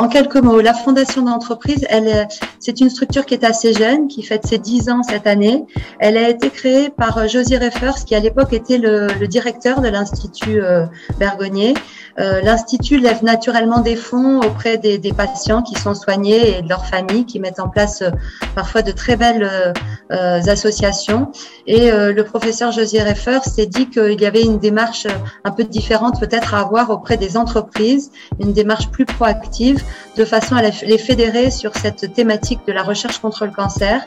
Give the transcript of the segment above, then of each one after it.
en quelques mots, la fondation d'entreprise, c'est une structure qui est assez jeune, qui fête ses 10 ans cette année. Elle a été créée par Josie Reffers, qui à l'époque était le directeur de l'Institut Bergonié. L'Institut lève naturellement des fonds auprès des patients qui sont soignés et de leurs familles, qui mettent en place parfois de très belles associations. Et le professeur Josie Reffers s'est dit qu'il y avait une démarche un peu différente peut-être à avoir auprès des entreprises, une démarche plus proactive, de façon à les fédérer sur cette thématique de la recherche contre le cancer.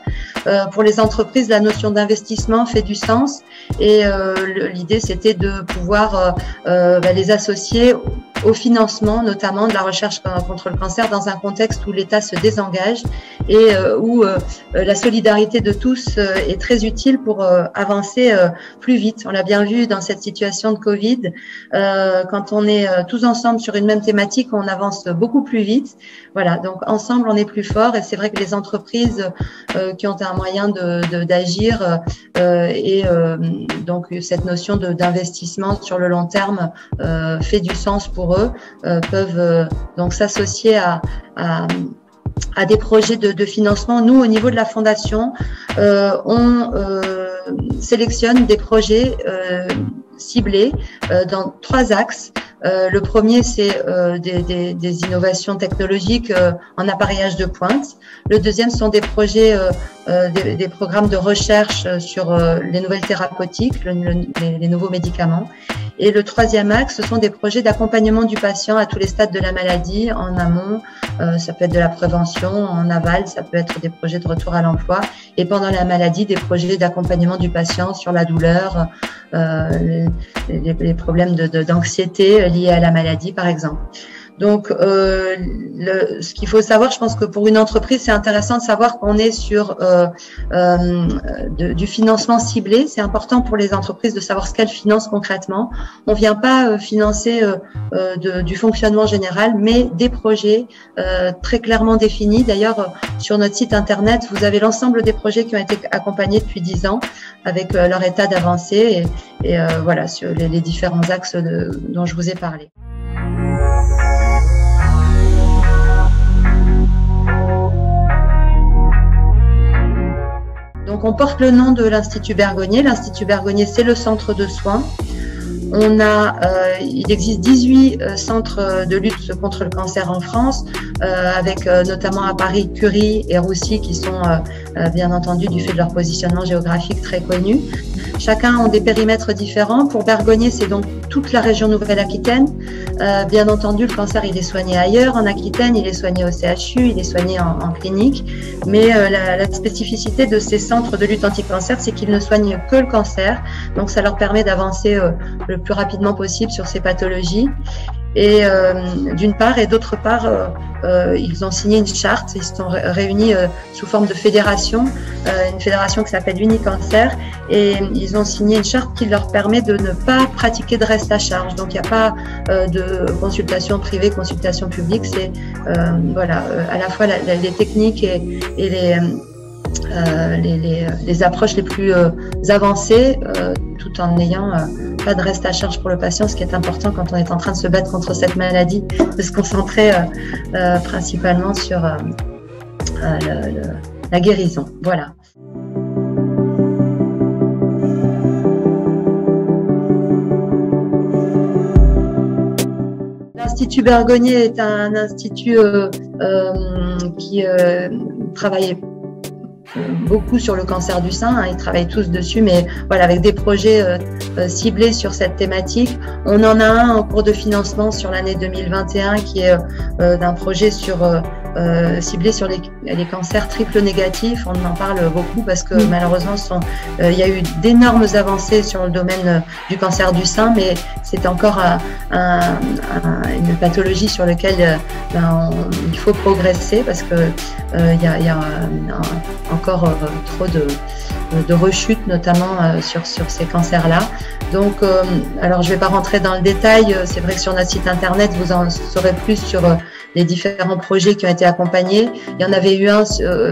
Pour les entreprises, la notion d'investissement fait du sens et l'idée c'était de pouvoir les associer au financement notamment de la recherche contre le cancer dans un contexte où l'État se désengage et où la solidarité de tous est très utile pour avancer plus vite. On l'a bien vu dans cette situation de Covid, quand on est tous ensemble sur une même thématique, on avance beaucoup plus vite. Voilà, donc ensemble on est plus fort et c'est vrai que les entreprises qui ont un moyen d'agir et donc cette notion d'investissement sur le long terme fait du sens pour eux, peuvent donc s'associer à des projets de financement. Nous, au niveau de la fondation, on sélectionne des projets ciblés dans 3 axes. Le premier, c'est des innovations technologiques en appareillage de pointe. Le deuxième sont des projets, des programmes de recherche sur les nouvelles thérapeutiques, les nouveaux médicaments. Et le troisième axe, ce sont des projets d'accompagnement du patient à tous les stades de la maladie, en amont, ça peut être de la prévention, en aval, ça peut être des projets de retour à l'emploi, et pendant la maladie, des projets d'accompagnement du patient sur la douleur, les problèmes d'anxiété liés à la maladie, par exemple. Donc, ce qu'il faut savoir, je pense que pour une entreprise, c'est intéressant de savoir qu'on est sur du financement ciblé. C'est important pour les entreprises de savoir ce qu'elles financent concrètement. On vient pas financer du fonctionnement général, mais des projets très clairement définis. D'ailleurs, sur notre site internet, vous avez l'ensemble des projets qui ont été accompagnés depuis 10 ans avec leur état d'avancée et voilà, sur les différents axes dont je vous ai parlé. Donc, on porte le nom de l'Institut Bergonié. L'Institut Bergonié, c'est le centre de soins. Il existe 18 centres de lutte contre le cancer en France, avec notamment à Paris, Curie et Roussy, qui sont bien entendu du fait de leur positionnement géographique très connus. Chacun ont des périmètres différents. Pour Bergonié, c'est donc toute la région Nouvelle-Aquitaine. Bien entendu, le cancer, il est soigné ailleurs. En Aquitaine, il est soigné au CHU, il est soigné en clinique. Mais la spécificité de ces centres de lutte anti-cancer, c'est qu'ils ne soignent que le cancer. Donc, ça leur permet d'avancer le plus rapidement possible sur ces pathologies. Et d'une part, et d'autre part, ils ont signé une charte, ils se sont réunis sous forme de fédération, une fédération qui s'appelle Unicancer, et ils ont signé une charte qui leur permet de ne pas pratiquer de reste à charge. Donc il n'y a pas de consultation privée, consultation publique, c'est voilà, à la fois les techniques et les approches les plus avancées, tout en n'ayant pas de reste à charge pour le patient, ce qui est important quand on est en train de se battre contre cette maladie, de se concentrer principalement sur la guérison. Voilà. L'Institut Bergonié est un institut qui travaille beaucoup sur le cancer du sein, hein, ils travaillent tous dessus, mais voilà, avec des projets ciblés sur cette thématique. On en a un en cours de financement sur l'année 2021 qui est d'un projet ciblé sur les cancers triple négatifs. On en parle beaucoup parce que malheureusement il y a eu d'énormes avancées sur le domaine du cancer du sein, mais c'est encore une pathologie sur laquelle il faut progresser parce que il y a encore trop de rechutes, notamment sur ces cancers-là. Donc, alors je ne vais pas rentrer dans le détail, c'est vrai que sur notre site internet, vous en saurez plus sur les différents projets qui ont été accompagnés. Il y en avait eu un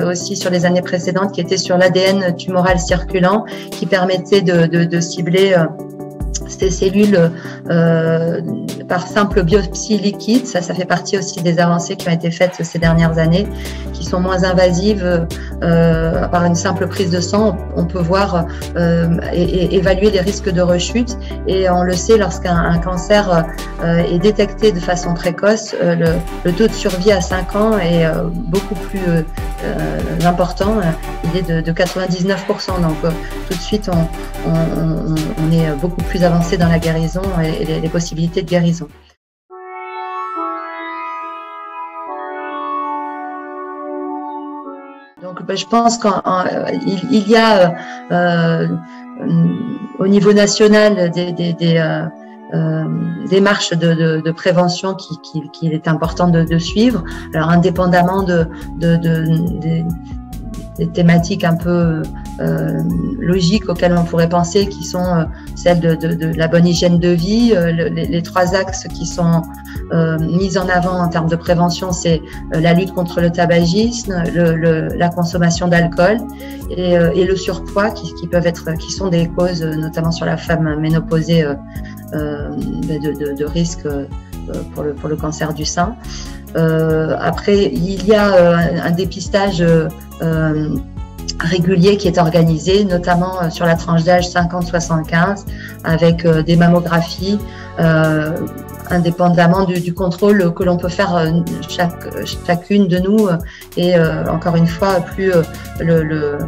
aussi sur les années précédentes qui était sur l'ADN tumoral circulant, qui permettait de cibler ces cellules par simple biopsie liquide. Ça fait partie aussi des avancées qui ont été faites ces dernières années, qui sont moins invasives. Par une simple prise de sang, on peut voir et évaluer les risques de rechute. Et on le sait, lorsqu'un cancer est détecté de façon précoce, le taux de survie à 5 ans est beaucoup plus important. Il est de 99%. Donc tout de suite, on est beaucoup plus avancé dans la guérison et les possibilités de guérison. Donc je pense qu'il y a au niveau national des démarches de prévention qu'il est important de suivre. Alors indépendamment des thématiques un peu logiques auxquelles on pourrait penser, qui sont celles de la bonne hygiène de vie. Les 3 axes qui sont mis en avant en termes de prévention, c'est la lutte contre le tabagisme, la consommation d'alcool et le surpoids qui sont des causes, notamment sur la femme ménopausée, de risque pour le cancer du sein. Après, il y a un dépistage régulier qui est organisé, notamment sur la tranche d'âge 50-75, avec des mammographies, indépendamment du contrôle que l'on peut faire chacune de nous. Et encore une fois, plus le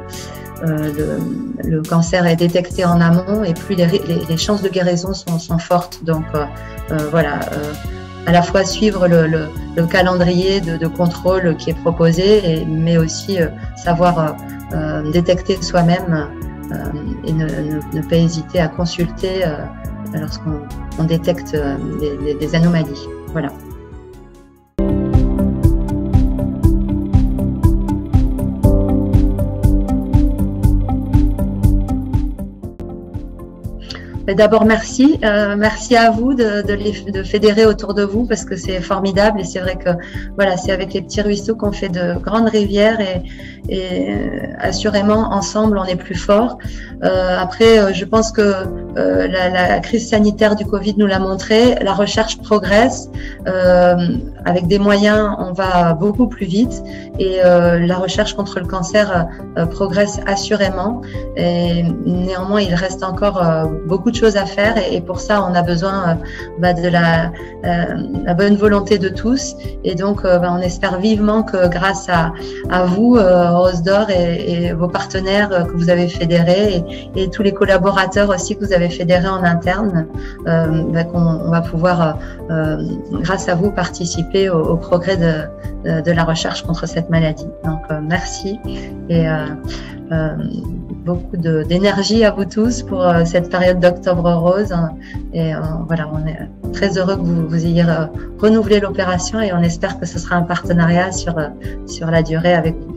cancer est détecté en amont et plus les chances de guérison sont fortes. Donc voilà. À la fois suivre le calendrier de contrôle qui est proposé, mais aussi savoir détecter soi-même et ne pas hésiter à consulter lorsqu'on détecte des anomalies. Voilà. D'abord, merci à vous de fédérer autour de vous, parce que c'est formidable et c'est vrai que voilà, c'est avec les petits ruisseaux qu'on fait de grandes rivières et assurément ensemble on est plus fort. Après, je pense que la crise sanitaire du Covid nous l'a montré, la recherche progresse, avec des moyens on va beaucoup plus vite et la recherche contre le cancer progresse assurément, et néanmoins il reste encore beaucoup de choses à faire et pour ça on a besoin de la bonne volonté de tous, et donc on espère vivement que grâce à vous, Rose d'Or, et vos partenaires que vous avez fédérés et tous les collaborateurs aussi que vous avez fédérés en interne, qu'on va pouvoir grâce à vous participer au progrès de la recherche contre cette maladie. Donc merci et beaucoup d'énergie à vous tous pour cette période d'Octobre Rose. Et voilà, on est très heureux que vous ayez renouvelé l'opération et on espère que ce sera un partenariat sur la durée avec vous.